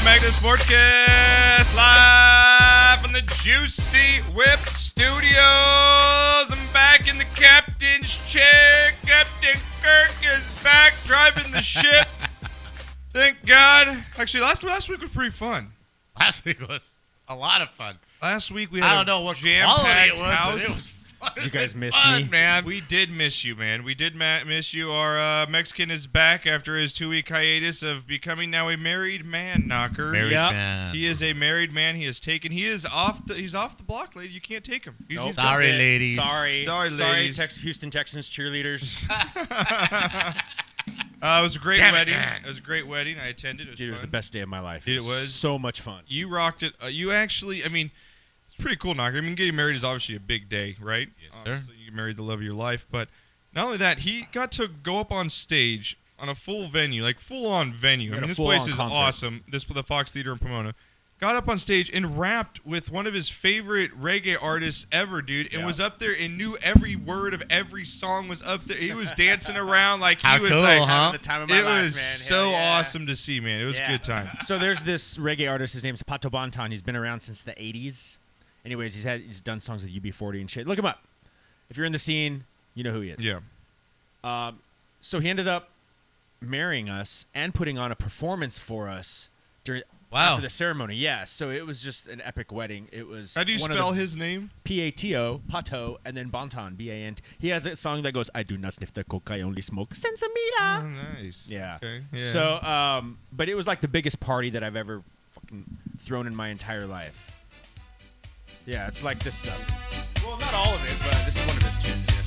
Welcome back to the Sportscast, live from the Juicy Whip Studios. I'm back in the captain's chair. Captain Kirk is back driving the ship. Thank God. Actually, last week was pretty fun. Last week was a lot of fun. Last week we had I don't know what quality it was, but it was fun. Did you guys miss fun, me? Man. We did miss you, man. We did miss you. Our Mexican is back after his 2-week hiatus of becoming now a married man, Knocker. Married man. He is a married man. He's off the block, lady. You can't take him. Nope, Sorry, ladies. Sorry, ladies. Houston Texans cheerleaders. It was a great Damn it, wedding. man. It was a great wedding. I attended. It was Dude, it was fun. the best day of my life. Dude, it was. so much fun. You rocked it. You actually, it's pretty cool, Knocker. Getting married is obviously a big day, right? Yes, sir. Obviously, you married the love of your life. But not only that, he got to go up on stage on a full venue, like full-on venue. Had a This full-on place is concert. awesome. The Fox Theater in Pomona. Got up on stage and rapped with one of his favorite reggae artists ever, dude, and Yeah. was up there and knew every word of every song was up there. He was dancing around like How he was cool, like, huh? Having the time of my it life, was man. so Hell yeah. awesome to see, man. It was a good time. So there's this reggae artist. His name's Pato Banton. He's been around since the 80s. Anyways, he's done songs with UB40 and shit. Look him up. If you're in the scene, you know who he is. Yeah. So he ended up marrying us and putting on a performance for us after the ceremony. Yeah. So it was just an epic wedding. It was. How do you spell his name? Pato, Pato, and then Banton, B-A-N-T. He has a song that goes, "I do not sniff the coke, I only smoke sensimilla." Oh, nice. Yeah. Okay. Yeah. So, but it was like the biggest party that I've ever fucking thrown in my entire life. Yeah, it's like this stuff. Well, not all of it, but this is one of his tunes. Yes.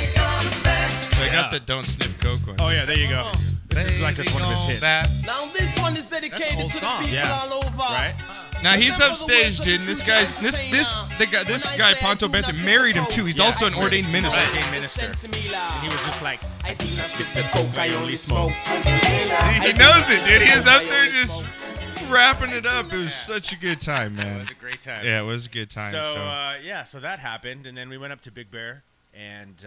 I got the Don't Sniff Coke one. Oh yeah, there you go. This is like one of his hits. Now this one is dedicated to the people Yeah. all over. Right? Now he's upstage, dude. And this guy, Ponto Benton, married him too. He's also an ordained minister. Ordained minister. And he was just like, I do not sniff the coke, I only smoke. He knows it, dude. He was up there just wrapping it up. It was such a good time, it man. was a great time. Yeah, it was a good time. So that happened, and then we went up to Big Bear and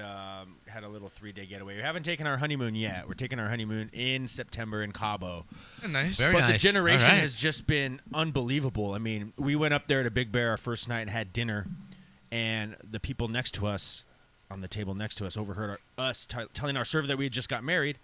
had a little 3-day getaway. We haven't taken our honeymoon yet. We're taking our honeymoon in September in Cabo. Nice. Very But nice. the generation All right. has just been unbelievable. I mean, we went up there to Big Bear our first night and had dinner, and the people next to us, on the table next to us, overheard us telling our server that we had just got married.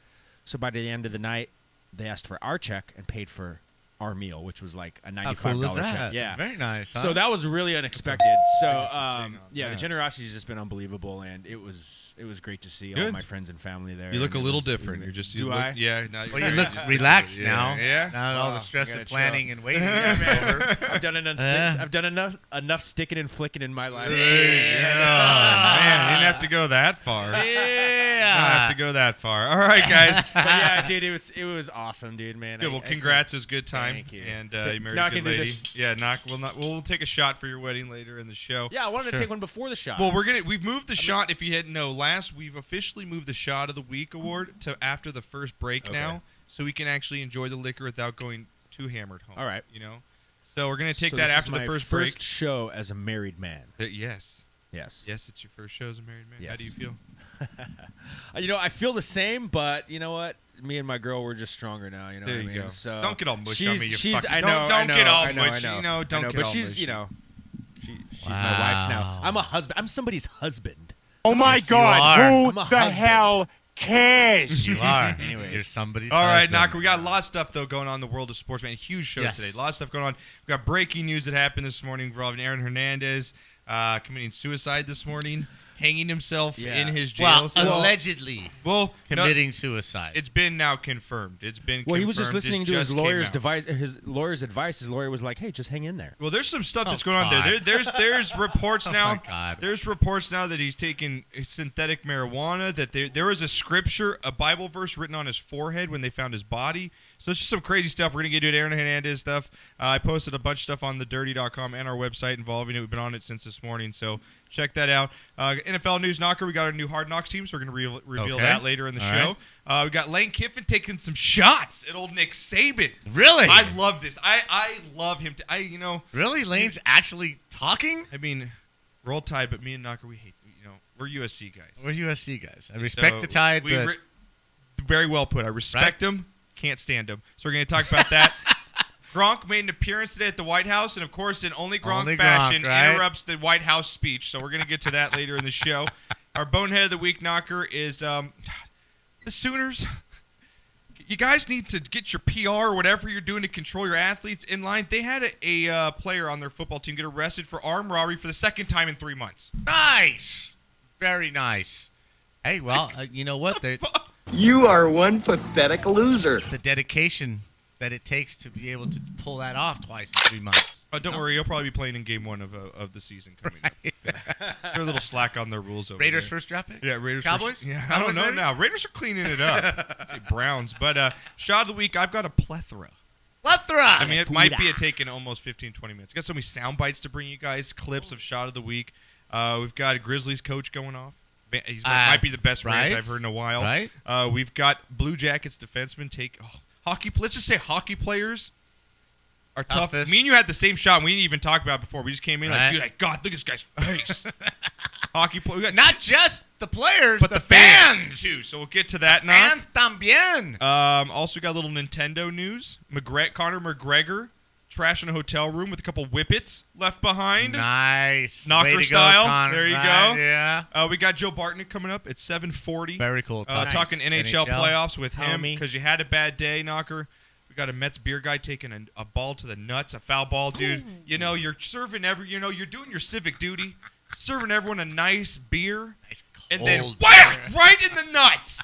So by the end of the night, they asked for our check and paid for our meal, which was like a $95 How cool is check. that? Yeah. Very nice. Huh? So that was really unexpected. So yeah, the that. generosity has just been unbelievable, and it was great to see all Good. my friends and family there. You look a and it little was- different. You're just. Do look, I? Yeah. No, Well, you look relaxed now. Yeah. Not all Wow, the stress gotta of planning chill. and waiting. Yeah, man. I've done enough sticks. I've done enough sticking and flicking in my life. Oh, man, you didn't have to go that far. Don't have to go that far. All right, guys. But yeah, dude, it was awesome, dude, man. Good. Well, congrats. It was a good time. Thank you. And So, you married Knock a good into lady. this. Yeah, Knock. We'll take a shot for your wedding later in the show. Yeah, I wanted to take one before the shot. Well, we've moved the shot. If you didn't know, we've officially moved the Shot of the Week award to after the first break now, so we can actually enjoy the liquor without going too hammered home. All right. You know, so we're gonna take So that this after is the my first first break. show as a married man. Yes, Yes. it's your first show as a married man. How Yes. do you feel? I feel the same, but you know what? Me and my girl, we're just stronger now. You know There what I you mean? go. So Don't get all mushy on me, you fucking- I know. don't I know, get all I know, mushy, I know, you know, don't I know, get but all she's, mushy. she's my wife now. I'm a husband. I'm somebody's husband. Oh my Yes, you God! are. Who I'm a the husband. hell cares? You are. Anyways. You're somebody's All right, husband. Knocker. We got a lot of stuff though going on in the world of sports, man. Huge show Yes. today. A lot of stuff going on. We got breaking news that happened this morning involving Aaron Hernandez committing suicide this morning, hanging himself Yeah. in his jail Well, cell. allegedly Well, committing suicide. It's been now confirmed. It's been. Well, he was just confirmed. listening It to his just came lawyer's out. advice. His lawyer's advice. His lawyer was like, "Hey, just hang in there." Well, there's some stuff Oh, that's going on there. God. There's reports Oh, now. my God. There's reports now that he's taking synthetic marijuana. That there was a scripture, a Bible verse written on his forehead when they found his body. So it's just some crazy stuff. We're gonna get into Aaron Hernandez stuff. I posted a bunch of stuff on thedirty.com and our website involving it. We've been on it since this morning, so check that out. NFL news, Knocker. We got our new Hard Knocks team, so we're gonna reveal Okay. that later in the All show. We got Lane Kiffin taking some shots at old Nick Saban. Really? I love this. I love him. Really? Lane's actually talking? I mean, roll Tide, but me and Knocker, we hate. We're USC guys. We're USC guys. I respect So the Tide, but very well put. I respect them. Can't stand them. So we're going to talk about that. Gronk made an appearance today at the White House, and of course, in only Gronk fashion, interrupts the White House speech. So we're going to get to that later in the show. Our bonehead of the week knocker is the Sooners. You guys need to get your PR or whatever you're doing to control your athletes in line. They had a player on their football team get arrested for armed robbery for the second time in 3 months. Nice. Very nice. Hey, well, you know what? You are one pathetic loser. The dedication that it takes to be able to pull that off twice in 3 months. Oh, don't worry. You'll probably be playing in game 1 of the season coming up. Yeah. They're a little slack on their rules over Raiders there. first draft pick? Yeah, Raiders Cowboys? first. Yeah, I Cowboys don't know maybe? now. Raiders are cleaning it up. I'd say Browns. But shot of the week, I've got a plethora. I mean, it might be taking almost 15, 20 minutes. Got so many sound bites to bring you guys, clips of shot of the week. We've got a Grizzlies coach going off. He might be the best rant I've heard in a while. Right. We've got Blue Jackets defensemen take hockey. Let's just say hockey players are tough. Toughest. Me and you had the same shot. And we didn't even talk about it before. We just came in like, dude, God, look at this guy's face. Hockey player. Not just the players, but the fans too. So we'll get to that now. Fans también. Also got a little Nintendo news. Conor McGregor trashing a hotel room with a couple whippets left behind. Nice. Knocker Way to style. Go, Connor. There you right, go. Yeah. We got Joe Bartnick coming up at 7:40. Very cool. Talking NHL playoffs with him Homie. because you had a bad day, Knocker. We got a Mets beer guy taking a ball to the nuts, a foul ball, dude. You know, you're serving you're doing your civic duty, serving everyone a nice beer, Nice and then cold whack beer. right in the nuts.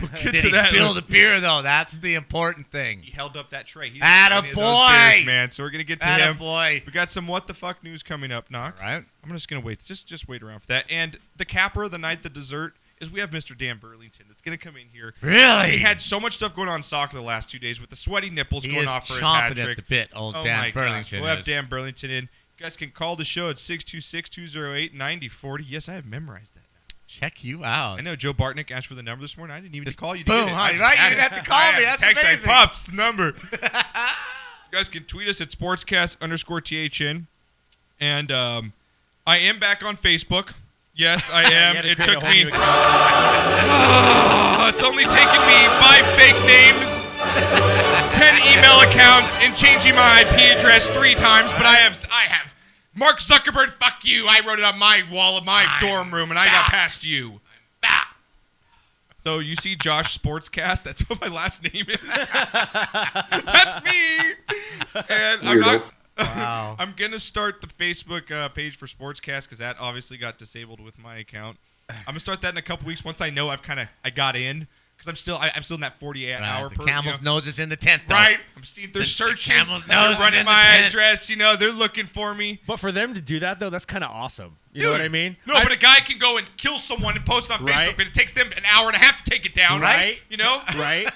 We'll get Did to he that. spill the beer, though? That's the important thing. He held up that tray. He Atta didn't drink any of boy. those beers, man. So we're gonna get to him. Boy. We got some what the fuck news coming up, Knock. All right. I'm just gonna wait. Just wait around for that. And the capper of the night, the dessert, is we have Mr. Dan Burlington that's gonna come in here. Really? He had so much stuff going on in soccer the last 2 days with the sweaty nipples He going is off for his hat chomping trick. at the bit, old Oh Dan my gosh. Burlington. We'll have is. Dan Burlington in. You guys can call the show at 626-208-9040. Yes, I have memorized that. Check you out. I know Joe Bartnick asked for the number this morning. I didn't even call you to Boom, get it. huh? I just Right? had You didn't it. have to call I me. had That's to text amazing. Pops, the number. You guys can tweet us at sportscast_THN. And I am back on Facebook. Yes, I am. You had to It create a took whole me. new account. It's only taken me 5 fake names, 10 email accounts, and changing my IP address 3 times. But I have Mark Zuckerberg. Fuck you! I wrote it on my wall of my dorm room, and I got past you. So you see Josh Sportscast. That's what my last name is. That's me. And I'm not. Wow. I'm gonna start the Facebook page for Sportscast because that obviously got disabled with my account. I'm gonna start that in a couple weeks once I know I got in because I'm still in that 48-hour. The camel's nose is in the tent, though. Right. I'm seeing they're searching. camel's They're nose is running in the my tent. address. They're looking for me. But for them to do that, though, that's kind of awesome. You know what I mean? No, but a guy can go and kill someone and post it on Facebook, Right. and it takes them an hour and a half to take it down. Right. Right.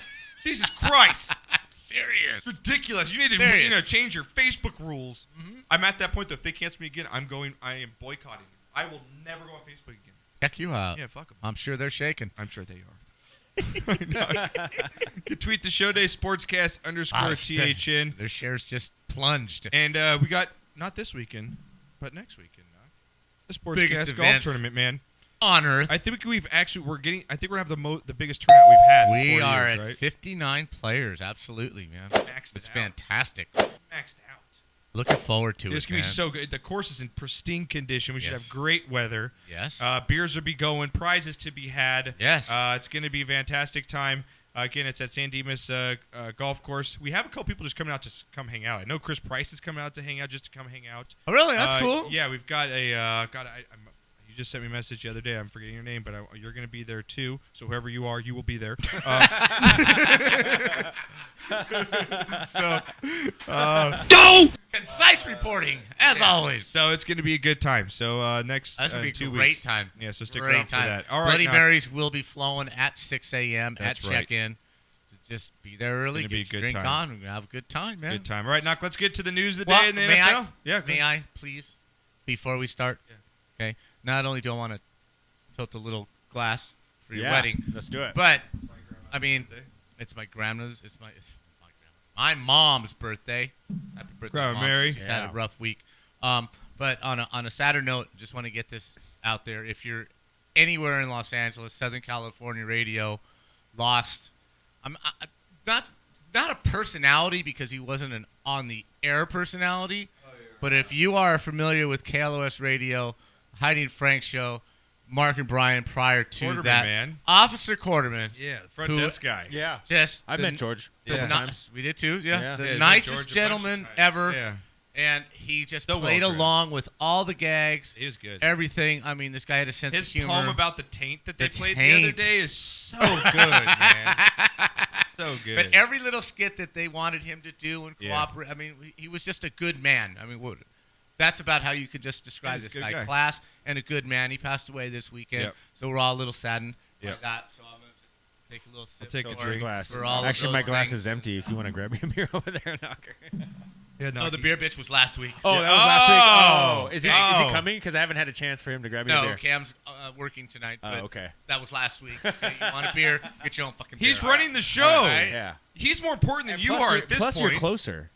Jesus Christ. Serious. It's ridiculous. You need to Serious. change your Facebook rules. I'm at that point though. If they cancel me again, I am boycotting. I will never go on Facebook again. Check you out. Yeah, fuck them. I'm sure they're shaking. I'm sure they are. You can tweet the show day sportscast_THN. Their shares just plunged. And we got not this weekend, but next weekend. The Biggest Sportscast golf event tournament, man. On Earth. I think we're gonna have the biggest turnout we've had. in We 4 are years, at right? 59 players. Absolutely, man. Maxed It's out. fantastic. Maxed out. Looking forward to It's it, gonna be man. so good. The course is in pristine condition. We should Yes. have great weather. Yes. Beers will be going. Prizes to be had. Yes. It's going to be a fantastic time. Again, it's at San Dimas Golf Course. We have a couple people just coming out to come hang out. I know Chris Price is coming out to hang out just to come hang out. Oh, really? That's cool. Yeah, we've got you just sent me a message the other day. I'm forgetting your name, but you're going to be there too. So whoever you are, you will be there. Concise reporting, as always. So it's going to be a good time. So next That's going to be 2 a great weeks. time. Yeah, so stick Great around time. for that. All right, Bloody now- Marys will be flowing at 6 a.m. at That's right. check-in. Just be there early. Gonna be Get a your good drink time. on. We're going to have a good time, man. Good time. All right, Knock, let's get to the news of the Well, day in the may NFL. I, may I, please, before we start? Yeah. Okay. Not only do I want to tilt a little glass for your Yeah, wedding, let's do it. but I mean, it's my grandma's. It's my mom's birthday. Happy birthday, Grandma Mom. Mary. She's had a rough week. But on a sadder note, just want to get this out there. If you're anywhere in Los Angeles, Southern California radio, lost. Not a personality because he wasn't an on-the-air personality, but if you are familiar with KLOS Radio, Heidi and Frank show, Mark and Brian prior to Quarterman, that, man. Officer Quarterman. Yeah, the front Who- desk guy. Yeah. Just I've met George. Yeah. Times. We did too, yeah. Yeah. The Yeah, met nicest George a bunch of gentleman times. ever. Yeah, And he just So played well-dressed. along with all the gags, he was good. everything. I mean, this guy had a sense His of humor. poem about the taint that they The played the other taint. day is so good, man. So good. But every little skit that they wanted him to do and Yeah. cooperate, I mean, he was just a good man. I mean, that's about how you could just describe he's a this good guy. guy. Class and a good man. He passed away this weekend, Yep. so we're all a little saddened by Yep. that. So I'm going to just take a little sip. take a for- drink. Glass. for all of Actually, my those glass things. is empty. If you want to grab me a beer over there, Knocker. Yeah, No, the beer bitch was last week. Oh, Yeah. that was last week. Oh. Is he Oh. coming? Because I haven't had a chance for him to grab me a No, beer. Cam's working tonight. Oh, But okay. That was last week. Okay, you want a beer? Get your own fucking beer. He's running the show. Right. Yeah. He's more important than And you Plus are you're- at this plus point. you're closer.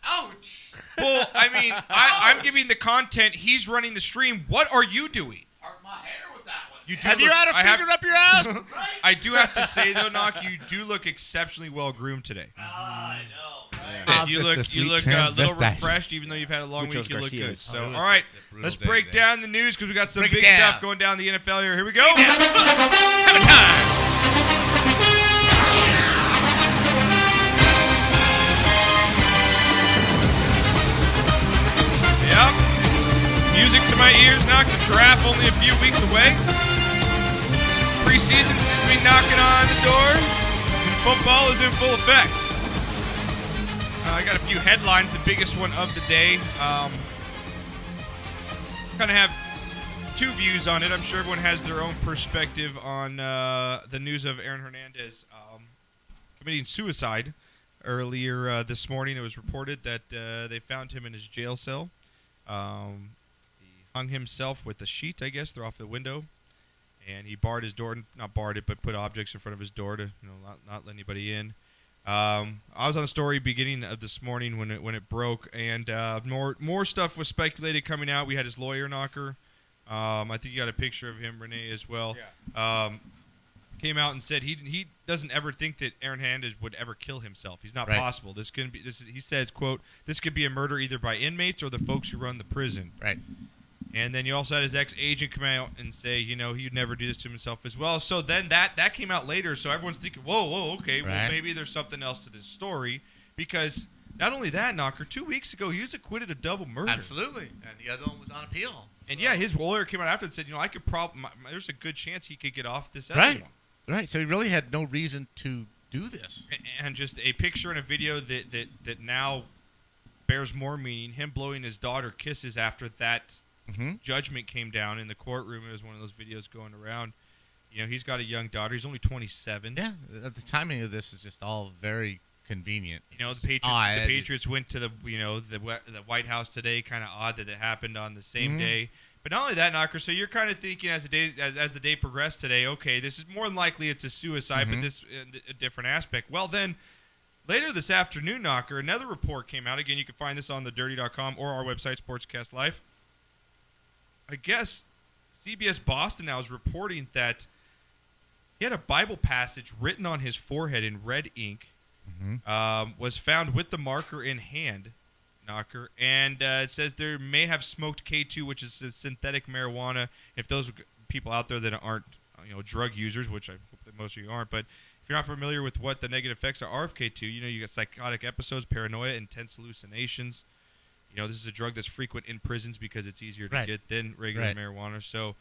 Ouch! Well, I mean, I'm giving the content. He's running the stream. What are you doing? Part my hair with that one. You do Have you look- had a I have- finger up your ass? Right? I do have to say though, Knock, you do look exceptionally well groomed today. I know. Right? Yeah. You look a little refreshed, even though you've had a long Muchos week. You look good. Garcias. So, Oh, it was all right, a brutal let's day break today. down the news because we got some Break it big down. stuff going down in the NFL here. Here we go. Have a time. Yep. Music to my ears, Knock. The draft only a few weeks away. Preseason seems to be knocking on the door. And football is in full effect. I got a few headlines. The biggest one of the day. Kind of have two views on it. I'm sure everyone has their own perspective on the news of Aaron Hernandez committing suicide. Earlier this morning, it was reported that they found him in his jail cell. He hung himself with a sheet, I guess, through off the window, and he barred his door, not barred it, but put objects in front of his door to not let anybody in. I was on the story beginning of this morning when it broke, and more stuff was speculated coming out. We had his lawyer, Knocker. I think you got a picture of him, Renee, as well. Yeah. Came out and said he doesn't ever think that Aaron Hernandez would ever kill himself. He's not Right. possible. He says, quote, this could be a murder either by inmates or the folks who run the prison. Right. And then you also had his ex-agent come out and say, he'd never do this to himself as well. So then that came out later. So everyone's thinking, whoa, okay, well, Right. maybe there's something else to this story. Because not only that, Knocker, 2 weeks ago, he was acquitted of double murder. Absolutely. And the other one was on appeal. And yeah, his lawyer came out after and said, I could there's a good chance he could get off this other Right. one. Right. So he really had no reason to do this. And just a picture and a video that now bears more meaning. Him blowing his daughter kisses after that judgment came down in the courtroom. It was one of those videos going around. He's got a young daughter. He's only 27. Yeah. The timing of this is just all very convenient. The Patriots went to the White House today. Kind of odd that it happened on the same day. But not only that, Knocker. So you're kind of thinking as the day progressed today. Okay, this is more than likely it's a suicide, but this a different aspect. Well, then later this afternoon, Knocker, another report came out. Again, you can find this on thedirty.com or our website, Sportscast Live. I guess CBS Boston now is reporting that he had a Bible passage written on his forehead in red ink. Was found with the marker in hand, Knocker, and it says there may have smoked K2, which is a synthetic marijuana. If those people out there that aren't drug users, which I hope that most of you aren't, but if you're not familiar with what the negative effects are of K2, you got psychotic episodes, paranoia, intense hallucinations. This is a drug that's frequent in prisons because it's easier to get than regular marijuana. So,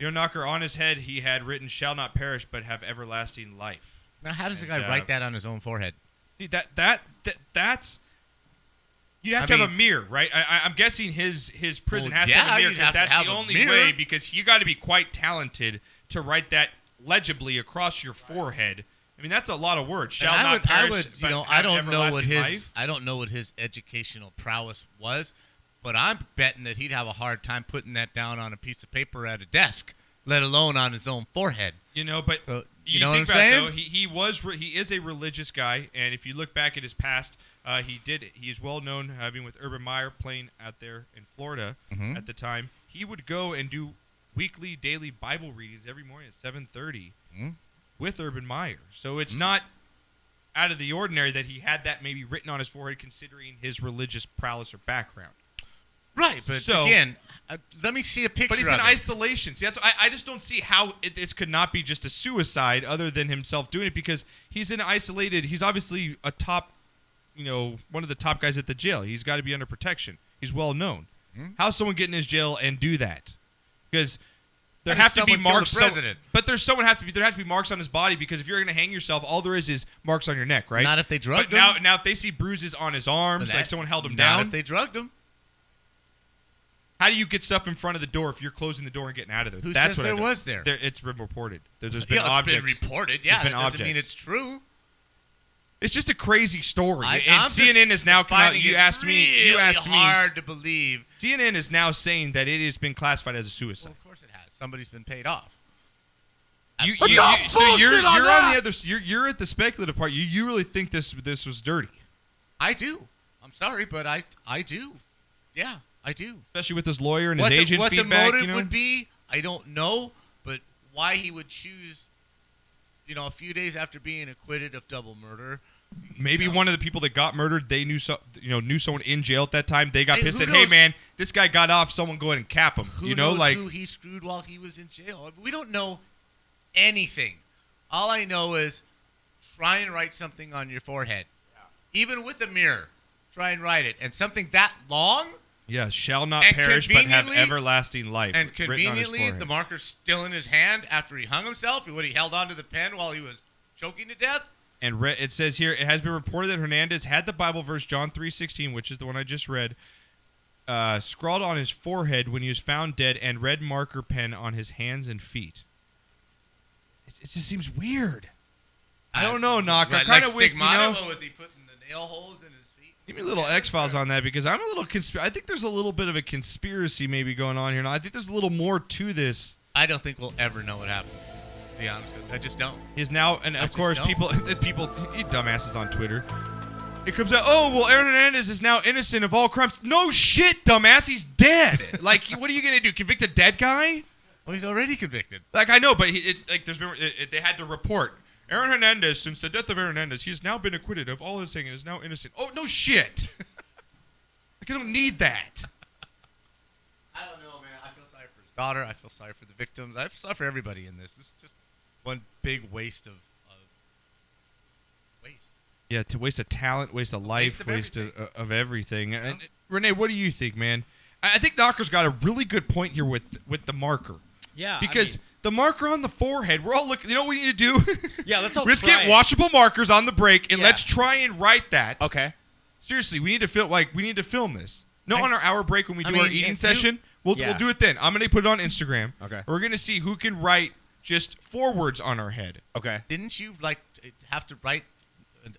Knocker, on his head he had written, "Shall not perish, but have everlasting life." Now, how does the guy write that on his own forehead? See, that's you'd have to have a mirror, right? I'm guessing his prison has to have a mirror because that's the only way, because you got to be quite talented to write that legibly across your forehead. I mean, that's a lot of words. Shall not perish, but I have don't know what everlasting life. I don't know what his educational prowess was, but I'm betting that he'd have a hard time putting that down on a piece of paper at a desk, let alone on his own forehead. But So, you know think what I'm about it, saying? though, he is a religious guy, and if you look back at his past, he is well known having with Urban Meyer playing out there in Florida at the time. He would go and do weekly, daily Bible readings every morning at 7:30 Hmm? with Urban Meyer. So it's not out of the ordinary that he had that maybe written on his forehead, considering his religious prowess or background. Right, but So- again, let me see a picture But he's of in it. isolation. See, I just don't see how this could not be just a suicide other than himself doing it, because he's in isolated. He's obviously a top, one of the top guys at the jail. He's got to be under protection. He's well known. How's someone get in his jail and do that? Because there How have does to be someone kill marks. the president? But there have to be marks on his body, because if you're going to hang yourself, all there is marks on your neck, right? Not if they drugged But him. now if they see bruises on his arms, like someone held him Not down. if they drugged him. How do you get stuff in front of the door if you're closing the door and getting out of there? Who That's says what there I know. was there? It's been reported. There's been It's objects. been reported. Yeah, There's that been doesn't mean objects. it's true. It's just a crazy story. I'm And just CNN is now come out. finding You it asked me. really hard to believe. CNN is now saying that it has been classified as a Well, suicide. of course it has. Somebody's been paid off. So bullshit you're on on that. the other. You're at the speculative part. You really think this was dirty, I do. I'm sorry, but I do. Yeah, I do. especially with his lawyer and What his the, agent what the feedback. motive would be, I don't know. But why he would choose, a few days after being acquitted of double murder. Maybe one of the people that got murdered, they knew someone in jail at that time. They got Hey, pissed. who Said, "Hey knows? man, this guy got off. Someone go ahead and cap him." Who knows who he screwed while he was in jail? We don't know anything. All I know is try and write something on your forehead. Even with a mirror, try and write it. And something that long, Yeah, shall not And perish but have conveniently- everlasting life. and written on his conveniently, forehead. the marker's still in his hand after he hung himself. He held onto the pen while he was choking to death. And it says here, it has been reported that Hernandez had the Bible verse John 3:16, which is the one I just read, scrawled on his forehead when he was found dead, and red marker pen on his hands and feet. It just seems weird. I don't know, Knock. I'm Like kind of with stigmata, what was he putting the nail holes in his feet? Give me a little X-Files on that, because I'm a little I think there's a little bit of a conspiracy maybe going on here. Now, I think there's a little more to this. I don't think we'll ever know what happened. To be honest with you, I just don't. Is now, and I of just course, don't. people, you dumbasses on Twitter. It comes out, oh, well, Aaron Hernandez is now innocent of all crimes. No shit, dumbass, he's dead. Like, what are you gonna do? Convict a dead guy? Well, he's already convicted. Like, I know, but they had to report Aaron Hernandez, since the death of Aaron Hernandez, he has now been acquitted of all his thing and is now innocent. Oh, no shit. Like, I don't need that. I don't know, man. I feel sorry for his daughter. I feel sorry for the victims. I feel sorry for everybody in this. This is just one big waste of waste. Yeah, to waste of talent, waste of life, waste of everything. Yeah. And, Renee, what do you think, man? I think Knocker's got a really good point here with the marker. Yeah, Because the marker on the forehead, we're all looking. You know what we need to do? Yeah, let's all Let's try get it. washable markers on the break, and Yeah. let's try and write that. Okay. Seriously, we need to film this. No, on our hour break when we I do our mean, eating if session, we'll Yeah. do it then. I'm gonna put it on Instagram. Okay. We're gonna see who can write just 4 words on our head. Okay. Didn't you have to write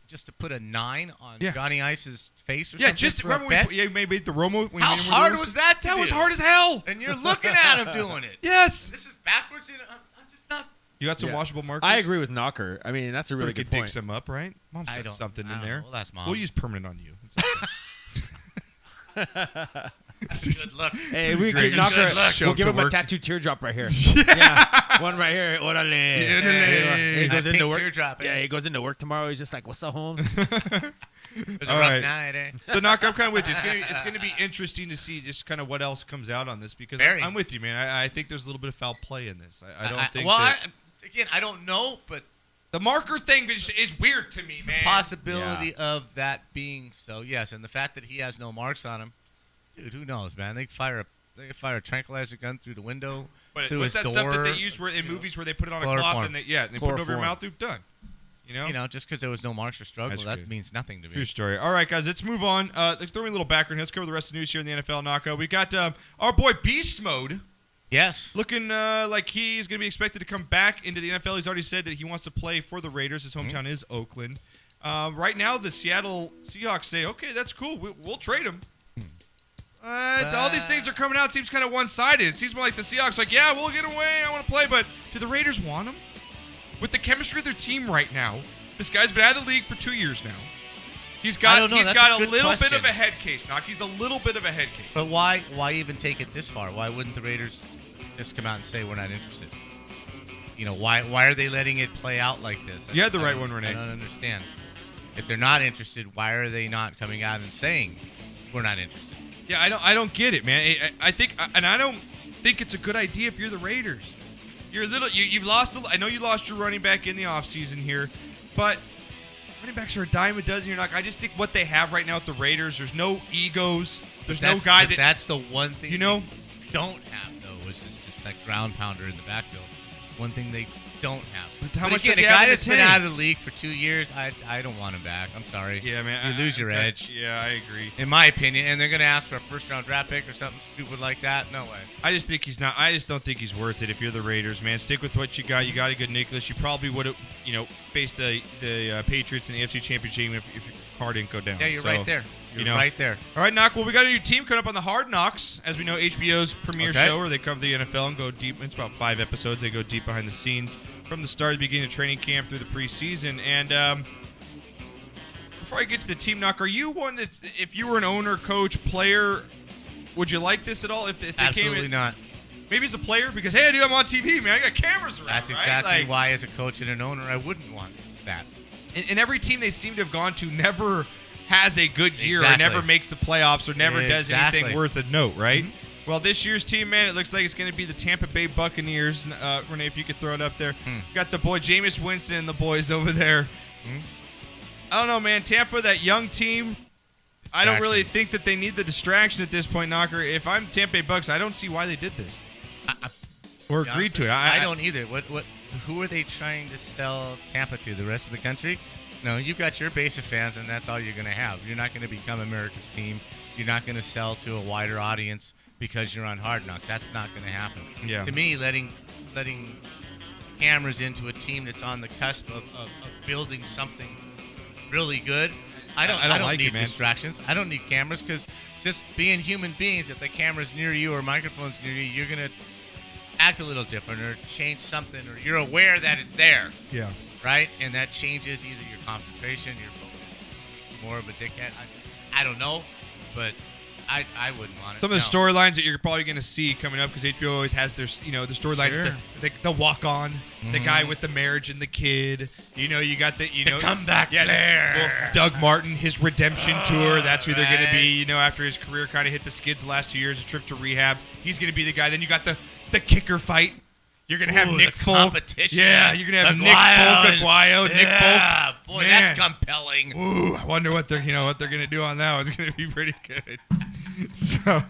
just to put a 9 on Yeah. Johnny Ice's face or Yeah, something? just for a remember bet? we made the Romo. When How we made him hard with was that to That do? was hard as hell. And you're looking at him doing it. Yes. This is backwards. I'm just not. You got some Yeah. washable markers? I agree with Knocker. I mean, that's a really We good could dig point. some up, right? Mom's I got don't. something I in don't there. know. Well, that's mom. We'll use permanent on you. Good luck. Hey, we Great. give Knocker. Good luck. Show We'll up give to him a work. tattoo teardrop right here. Yeah, one right here. Orale. Orale. He goes A into pink work. teardrop, Yeah, eh? he goes into work tomorrow. He's just like, "What's up, Holmes?" It's a All rough right. night, eh? So, Knock, I'm kind of with you. It's gonna be interesting to see just kind of what else comes out on this, because Very. I'm with you, man. I think there's a little bit of foul play in this. I don't think Well, that again, I don't know, but the marker thing is weird to me, man. possibility of that being so, yes. And the fact that he has no marks on him, dude, who knows, man? They fire a tranquilizer gun through the window, But through what's his that door. stuff that they use in movies where they put it on a cloth Chloroform. and they put it over your Chloroform. mouth? Done. You know, just because there was no marks or struggle, That's that good. means nothing to me. True story. All right, guys, let's move on. Let's throw me a little background. Let's cover the rest of the news here in the NFL knockout. We got our boy Beast Mode Yes. looking like he's going to be expected to come back into the NFL. He's already said that he wants to play for the Raiders. His hometown is Oakland. Right now, the Seattle Seahawks say, okay, that's cool. We'll trade him. All these things are coming out. It seems kind of one-sided. It seems more like the Seahawks like, yeah, we'll get him away. I want to play. But do the Raiders want him? With the chemistry of their team right now, this guy's been out of the league for 2 years now. He's I got don't know. he's That's got a a good little bit question. of a head case, Knock. He's a little bit of a head case. But why even take it this far? Why wouldn't the Raiders just come out and say we're not interested. You know, why are they letting it play out like this? You had the right one, Renee. I don't understand. If they're not interested, why are they not coming out and saying we're not interested? Yeah, I don't get it, man. I think, and I don't think it's a good idea if you're the Raiders. You're a little, you've lost. I know you lost your running back in the offseason here, but running backs are a dime a dozen. I just think what they have right now with the Raiders, there's no egos. There's no guy that. That's the one thing you know they don't have though, is just that ground pounder in the backfield. One thing they don't have. But how much again, does he a have guy in the that's been tank? out of the league for 2 years, I don't want him back. I'm sorry. Yeah, man. You lose your edge. Yeah, I agree. In my opinion, and they're going to ask for a first-round draft pick or something stupid like that. No way. I just think he's not. I just don't think he's worth it. If you're the Raiders, man, stick with what you got. You got a good Nicholas. You probably would have, faced the Patriots in the AFC Championship if your car didn't go down. Yeah, you're So, right there. You're right there. All right, Knock. Well, we got a new team coming up on the Hard Knocks, as we know, HBO's premiere Okay. show where they cover the NFL and go deep. It's about 5 episodes. They go deep behind the scenes from the start, the beginning of training camp through the preseason. And before I get to the team, Knock, are you one that's, if you were an owner, coach, player, would you like this at all? If they Absolutely came in, not. maybe as a player, because, hey, dude, I'm on TV, man. I got cameras around. That's right? exactly Like, why, as a coach and an owner, I wouldn't want that. And every team they seem to have gone to never has a good year Exactly. or never makes the playoffs or never does Exactly. anything worth a note, right? Well, this year's team, man, it looks like it's going to be the Tampa Bay Buccaneers. Renee, if you could throw it up there. Got the boy Jameis Winston and the boys over there. I don't know, man. Tampa, that young team, I don't really think that they need the distraction at this point, Knocker. If I'm Tampa Bay Bucks, I don't see why they did this. Or agreed to it. I don't either. Who are they trying to sell Tampa to? The rest of the country? No, you've got your base of fans, and that's all you're going to have. You're not going to become America's team. You're not going to sell to a wider audience because you're on Hard Knocks. That's not going to happen. Yeah. To me, letting cameras into a team that's on the cusp of building something really good, I don't like need it, man. distractions. I don't need cameras because just being human beings, if the camera's near you or microphone's near you, you're going to act a little different or change something, or you're aware that it's there. Yeah. Right? And that changes either your concentration, your focus, more of a dickhead. I don't know, but I wouldn't want it. Some of the storylines that you're probably going to see coming up, because HBO always has their, the storylines, Sure. the walk-on, the guy with the marriage and the kid. You got the, the comeback player. Well, Doug Martin, his redemption tour. That's who they're going to be. After his career kind of hit the skids the last 2 years, a trip to rehab. He's going to be the guy. Then you got the kicker fight. You're going to have Nick the Folk. competition. Yeah, you're going to have Nick Folk Aguayo. Nick Folk. Yeah, boy, Man. that's compelling. Ooh, I wonder what they're going to do on that. It's going to be pretty good. So,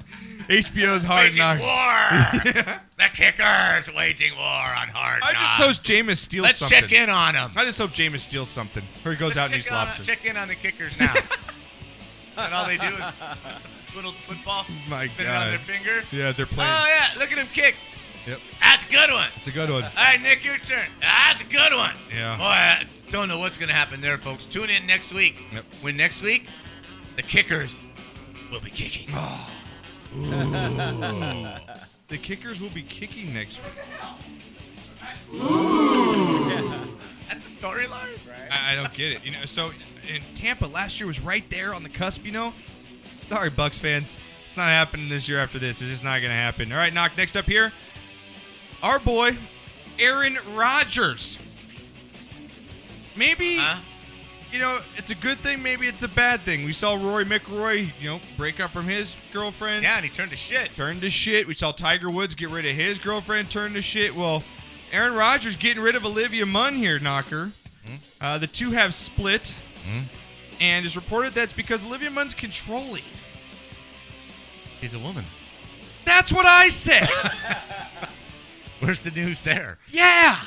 HBO's Hard Waging Knocks. war. The kickers waging war on Hard I Knocks. just hope Jameis steals Let's something. check in on him. I just hope Jameis steals something, or he goes out and eats lobster. Check in on the kickers now. And all they do is just a little football. My spin it on their God. finger. Yeah, they're playing. Oh yeah, look at him kick. Yep, That's a good one. it's a good one. All right, Nick, your turn. That's a good one. Yeah. Boy, I don't know what's going to happen there, folks. Tune in next week. Yep. When next week, the kickers will be kicking. The kickers will be kicking next week. That's a storyline, right? I don't get it. So in Tampa last year was right there on the cusp. Sorry, Bucks fans. It's not happening this year after this. It's just not going to happen. All right, Knock. Next up here, our boy, Aaron Rodgers. Maybe, it's a good thing. Maybe it's a bad thing. We saw Rory McIlroy, break up from his girlfriend. Yeah, and he turned to shit. Turned to shit. We saw Tiger Woods get rid of his girlfriend, turn to shit. Well, Aaron Rodgers getting rid of Olivia Munn here, Knocker. The two have split, and it's reported that's because Olivia Munn's controlling. She's a woman. That's what I said. Where's the news there? Yeah.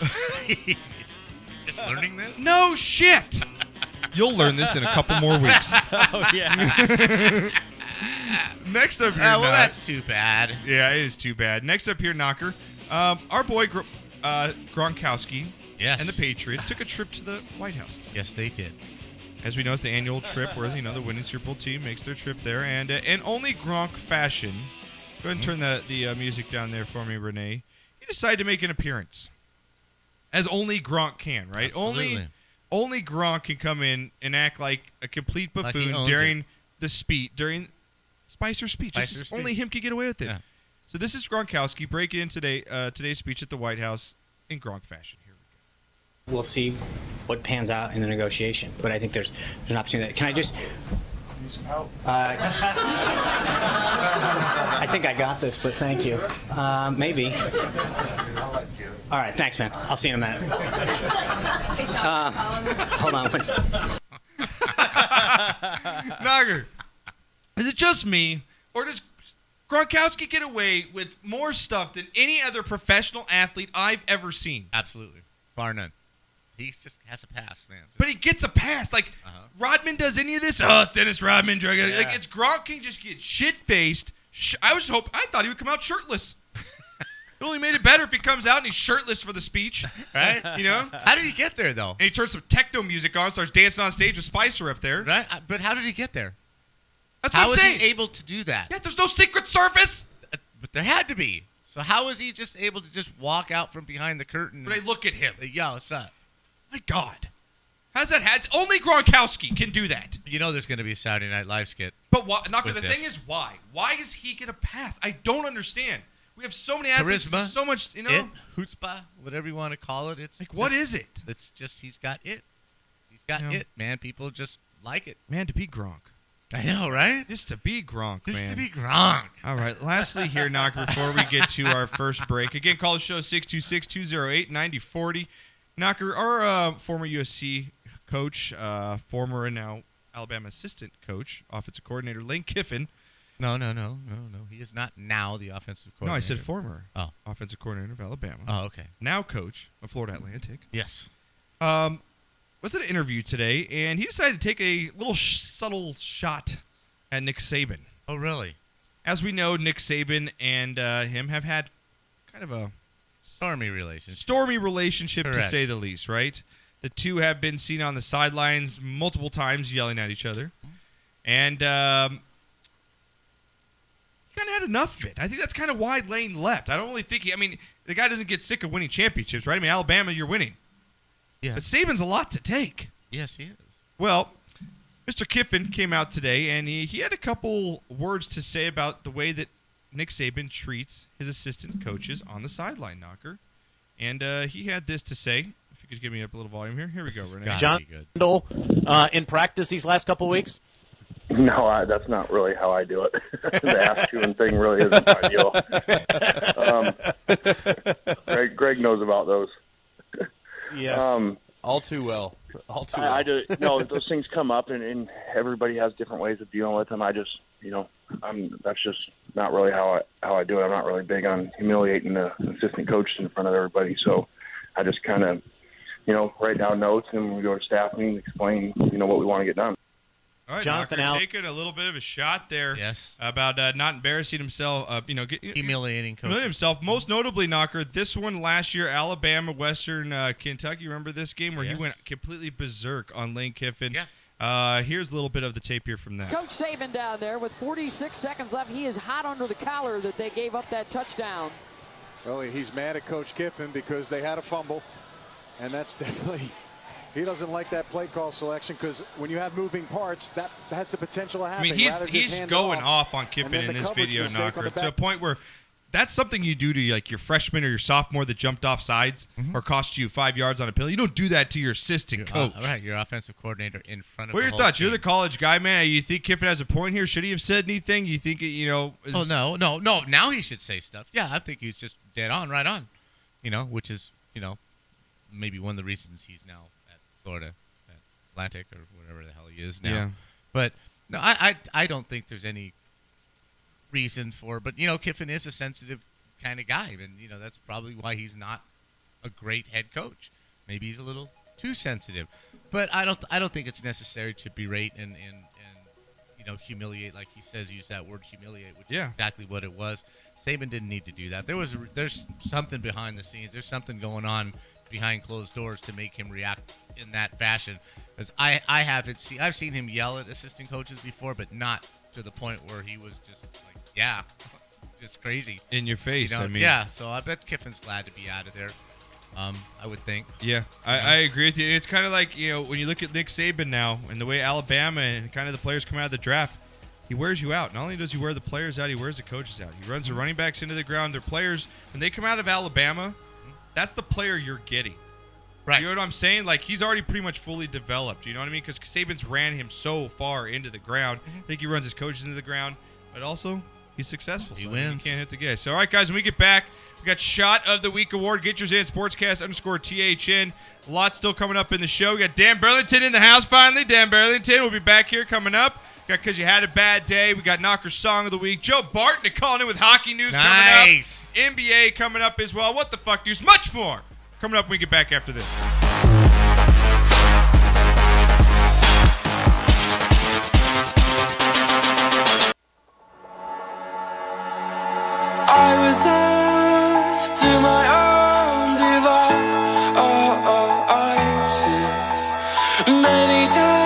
Just learning this? No shit. You'll learn this in a couple more weeks. Oh, yeah. Next up here, Well, Knock. that's too bad. Yeah, it is too bad. Next up here, Knocker. Our boy Gronkowski Yes. and the Patriots took a trip to the White House. Yes, they did. As we know, it's the annual trip where the winning Super Bowl team makes their trip there, and in only Gronk fashion. Go ahead and turn the music down there for me, Renee. He decided to make an appearance, as only Gronk can, right? Absolutely. Only Gronk can come in and act like a complete Like he buffoon owns during the speech, during Spicer's speech. Spicer's Only speech. him could get away with it. Yeah. So this is Gronkowski breaking in today's speech at the White House in Gronk fashion. Here we go. We'll see what pans out in the negotiation, but I think there's an opportunity. Can I just? I think I got this, but thank you. Maybe. All right, thanks, man. I'll see you in a minute. Hold on one second. Nogger, is it just me, or does Gronkowski get away with more stuff than any other professional athlete I've ever seen? Absolutely. Bar none. He just has a pass, man. But he gets a pass. Like, Rodman does any of this? Oh, it's Dennis Rodman. Like, it's Gronk can just get shit-faced. I thought he would come out shirtless. It only made it better if he comes out and he's shirtless for the speech. Right? You know? How did he get there, though? And he turns some techno music on, starts dancing on stage with Spicer up there. Right? But how did he get there? That's How what I'm was saying. he able to do that? Yeah, there's no Secret Service. But there had to be. So how was he just able to just walk out from behind the curtain? But I look at him. Yeah, what's up? My God. How does that happen? Only Gronkowski can do that. You know there's going to be a Saturday Night Live skit. But why? Knocker, With the this. thing is, why? Why does he get a pass? I don't understand. We have so many athletes. Charisma. So much, you know. It, chutzpah, whatever you want to call it. It's Like, what is it? It's just he's got it. He's got Yeah. it, man. People just like it. Man, to be Gronk. I know, right? Just to be Gronk, Just man. to be Gronk. All right. Lastly here, Knocker, before we get to our first break. Again, call the show 626-208-9040. Knocker, our former USC coach, former and now Alabama assistant coach, offensive coordinator, Lane Kiffin. No. He is not now the offensive coordinator. No, I said former Oh. offensive coordinator of Alabama. Oh, okay. Now coach of Florida Atlantic. Yes. Was at an interview today, and he decided to take a little subtle shot at Nick Saban. Oh, really? As we know, Nick Saban and him have had kind of a Stormy relationship. stormy relationship, to Correct. say the least, right? The two have been seen on the sidelines multiple times yelling at each other. And he kind of had enough of it. I think that's kind of why Lane left. I don't really think the guy doesn't get sick of winning championships, right? I mean, Alabama, you're winning. Yeah. But Saban's a lot to take. Yes, he is. Well, Mr. Kiffin came out today, and he had a couple words to say about the way that Nick Saban treats his assistant coaches on the sideline, Knocker. And he had this to say. If you could give me up a little volume here. Here we go, Renee. Gotta John be good. Randall, in practice these last couple weeks? No, that's not really how I do it. The ask chewing thing really isn't my deal. Greg knows about those. Yes. All too well. All too I well. just those things come up, and everybody has different ways of dealing with them. I just, that's just not really how I do it. I'm not really big on humiliating the assistant coaches in front of everybody. So I just kind of, write down notes, and when we go to staff meetings, explain, what we want to get done. All right, Jonathan Knocker, Al- taking a little bit of a shot there. Yes. About not embarrassing himself. Humiliating coach. Humiliating himself. Most notably, Knocker, this one last year, Alabama, Western Kentucky. Remember this game where he Yes. went completely berserk on Lane Kiffin? Yes. Here's a little bit of the tape here from that. Coach Saban down there with 46 seconds left. He is hot under the collar that they gave up that touchdown. Well, he's mad at Coach Kiffin because they had a fumble, and that's definitely – he doesn't like that play call selection because when you have moving parts, that has the potential of I happening. mean, Rather he's just hand it going off. off on And Kiffin then in the this coverage video, mistake on Knocker, the to a back. point where that's something you do to like your freshman or your sophomore that jumped off sides or cost you 5 yards on a penalty. You don't do that to your assistant coach. All right, your offensive coordinator in front of What are the your whole thoughts? team. You're the college guy, man. You think Kiffin has a point here? Should he have said anything? You think is, Oh, no. Now he should say stuff. Yeah, I think he's just dead on, right on. Which is, maybe one of the reasons he's now at Florida Atlantic or whatever the hell he is now. Yeah. But no, I don't think there's any reason for. But Kiffin is a sensitive kind of guy, and that's probably why he's not a great head coach. Maybe he's a little too sensitive. But I don't think it's necessary to berate and humiliate, like he says. Use that word humiliate, which is exactly what it was. Saban didn't need to do that. There's something behind the scenes. There's something going on behind closed doors to make him react in that fashion. Because I've seen him yell at assistant coaches before, but not to the point where he was just like, yeah, just crazy in your face. I mean, yeah. So I bet Kiffin's glad to be out of there. I would think. Yeah, I agree with you. It's kind of like when you look at Nick Saban now and the way Alabama and kind of the players come out of the draft. he wears you out. Not only does he wear the players out, he wears the coaches out. He runs the running backs into the ground. Their players, when they come out of Alabama, that's the player you're getting. Right. You know what I'm saying? Like, he's already pretty much fully developed. You know what I mean? Because Saban's ran him so far into the ground. I think he runs his coaches into the ground. But also, he's successful. He so wins. He can't hit the gas. So, all right, guys, when we get back, we got Shot of the Week award. Get yours in, Sportscast_THN. A lot still coming up in the show. We got Dan Burlington in the house finally. Dan Burlington will be back here coming up. Got Because You Had a Bad Day. We got Knocker Song of the Week. Joe Barton calling in with hockey news coming up. NBA coming up as well. What the fuck news? Much more coming up when we get back after this. I was left to my own devices. Many times